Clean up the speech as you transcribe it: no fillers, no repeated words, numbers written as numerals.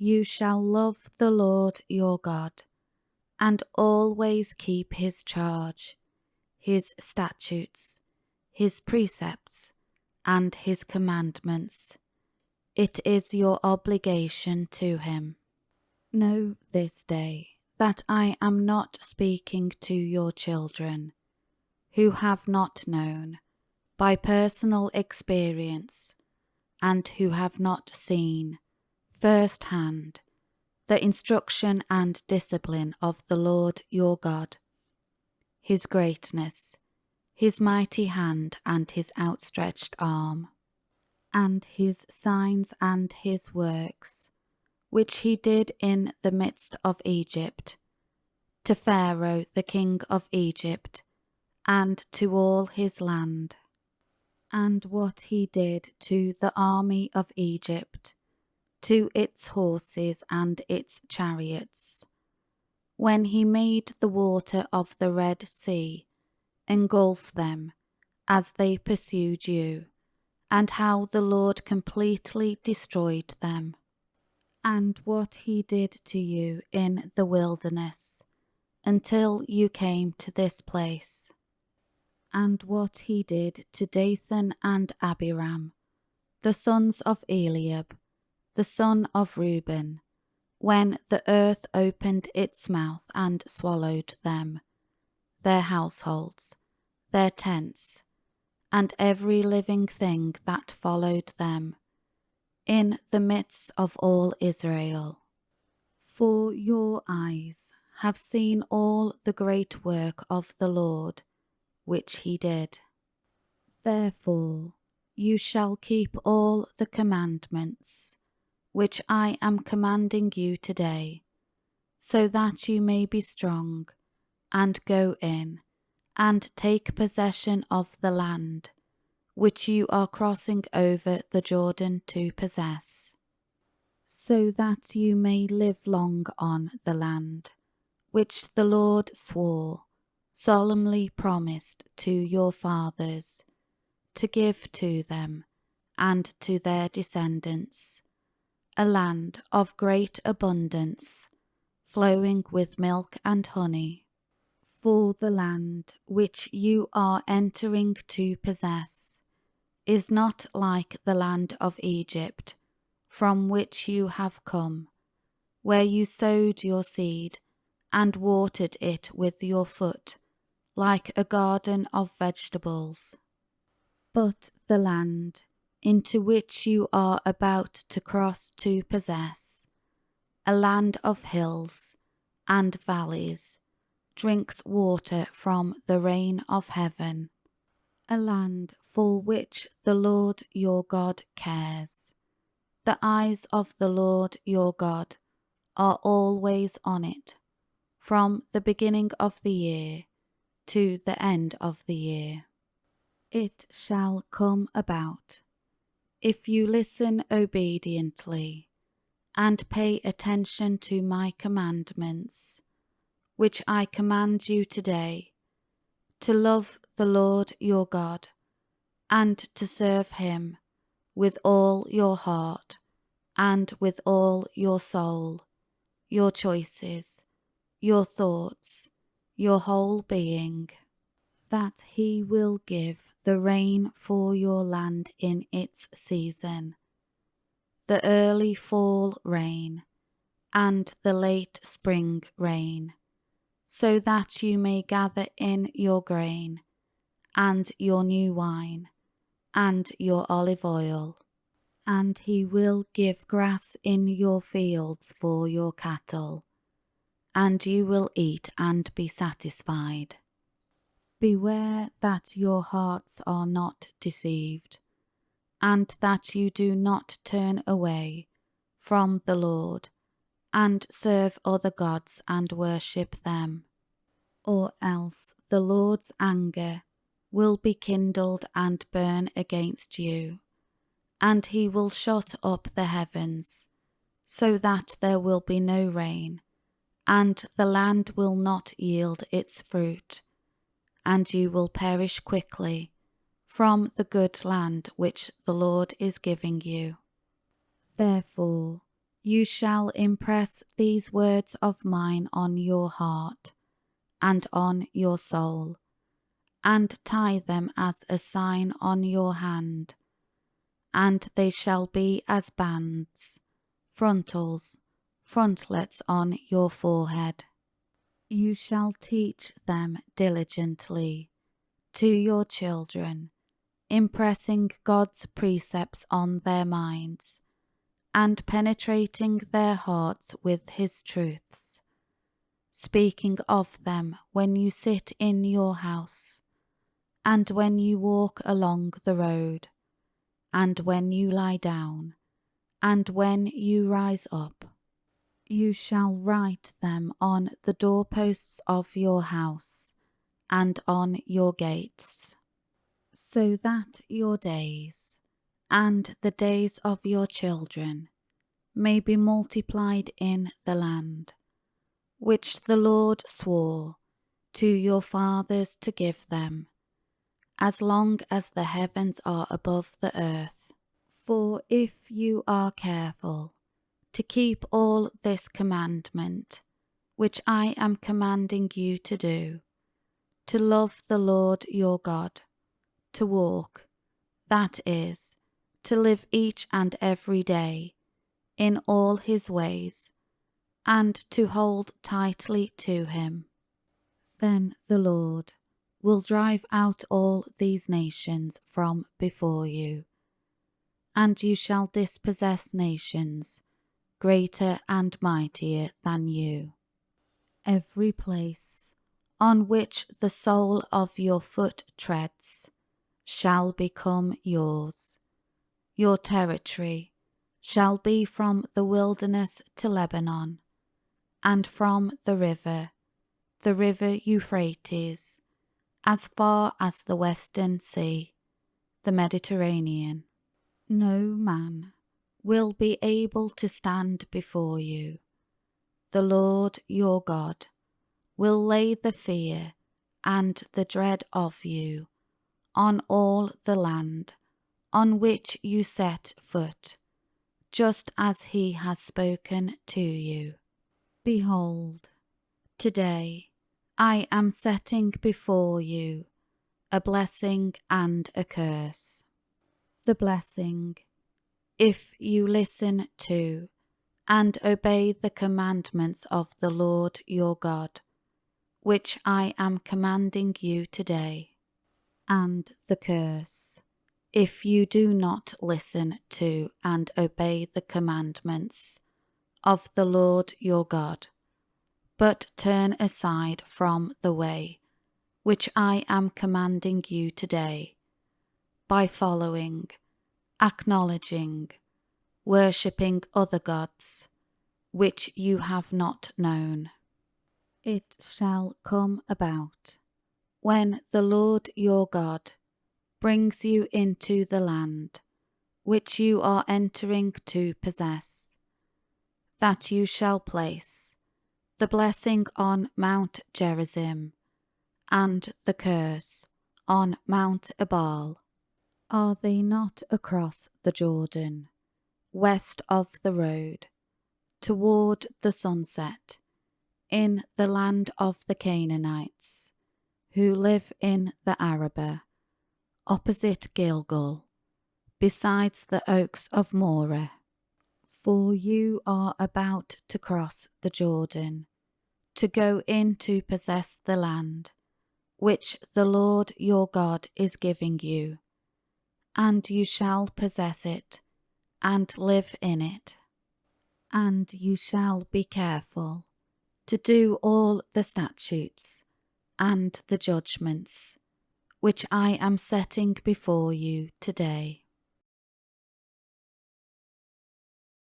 You shall love the Lord your God, and always keep his charge, his statutes, his precepts, and his commandments. It is your obligation to him. Know this day that I am not speaking to your children, who have not known, by personal experience, and who have not seen, first hand, the instruction and discipline of the Lord your God, his greatness, his mighty hand and his outstretched arm, and his signs and his works, which he did in the midst of Egypt, to Pharaoh the king of Egypt, and to all his land, and what he did to the army of Egypt, to its horses and its chariots, when he made the water of the Red Sea engulf them as they pursued you, and how the Lord completely destroyed them, and what he did to you in the wilderness, until you came to this place, and what he did to Dathan and Abiram, the sons of Eliab, the son of Reuben, when the earth opened its mouth and swallowed them, their households, their tents, and every living thing that followed them, in the midst of all Israel. For your eyes have seen all the great work of the Lord, which he did. Therefore you shall keep all the commandments, which I am commanding you today, so that you may be strong, and go in, and take possession of the land, which you are crossing over the Jordan to possess, so that you may live long on the land, which the Lord swore, solemnly promised to your fathers, to give to them and to their descendants, a land of great abundance, flowing with milk and honey. For the land which you are entering to possess is not like the land of Egypt, from which you have come, where you sowed your seed and watered it with your foot, like a garden of vegetables. But the land into which you are about to cross to possess, a land of hills and valleys, drinks water from the rain of heaven, a land for which the Lord your God cares. The eyes of the Lord your God are always on it, from the beginning of the year to the end of the year. It shall come about, if you listen obediently and pay attention to my commandments, which I command you today, to love the Lord your God, and to serve him with all your heart and with all your soul, your choices, your thoughts, your whole being, that he will give the rain for your land in its season, the early fall rain and the late spring rain, so that you may gather in your grain and your new wine and your olive oil. And he will give grass in your fields for your cattle, and you will eat and be satisfied. Beware that your hearts are not deceived, and that you do not turn away from the Lord, and serve other gods and worship them, or else the Lord's anger will be kindled and burn against you, and he will shut up the heavens, so that there will be no rain, and the land will not yield its fruit, and you will perish quickly from the good land which the Lord is giving you. Therefore You shall impress these words of mine on your heart and on your soul, and tie them as a sign on your hand, and they shall be as bands, frontlets on your forehead. You shall teach them diligently to your children, impressing God's precepts on their minds, and penetrating their hearts with his truths, speaking of them when you sit in your house, and when you walk along the road, and when you lie down, and when you rise up. You shall write them on the doorposts of your house and on your gates, so that your days and the days of your children may be multiplied in the land, which the Lord swore to your fathers to give them, as long as the heavens are above the earth. For if you are careful to keep all this commandment, which I am commanding you to do, to love the Lord your God, to walk, that is, to live each and every day in all his ways, and to hold tightly to him, then the Lord will drive out all these nations from before you, and you shall dispossess nations greater and mightier than you. Every place on which the sole of your foot treads shall become yours. Your territory shall be from the wilderness to Lebanon, and from the river Euphrates, as far as the western sea, the Mediterranean. No man will be able to stand before you. The Lord your God will lay the fear and the dread of you on all the land on which you set foot, just as he has spoken to you. Behold, today I am setting before you a blessing and a curse. The blessing, if you listen to and obey the commandments of the Lord your God, which I am commanding you today, and the curse, if you do not listen to and obey the commandments of the Lord your God, but turn aside from the way which I am commanding you today, by following, acknowledging, worshipping other gods, which you have not known. It shall come about, when the Lord your God brings you into the land which you are entering to possess, that you shall place the blessing on Mount Gerizim, and the curse on Mount Ebal. Are they not across the Jordan, west of the road, toward the sunset, in the land of the Canaanites, who live in the Arabah, opposite Gilgal, besides the oaks of Moreh? For you are about to cross the Jordan, to go in to possess the land, which the Lord your God is giving you, and you shall possess it, and live in it. And you shall be careful to do all the statutes and the judgments which I am setting before you today.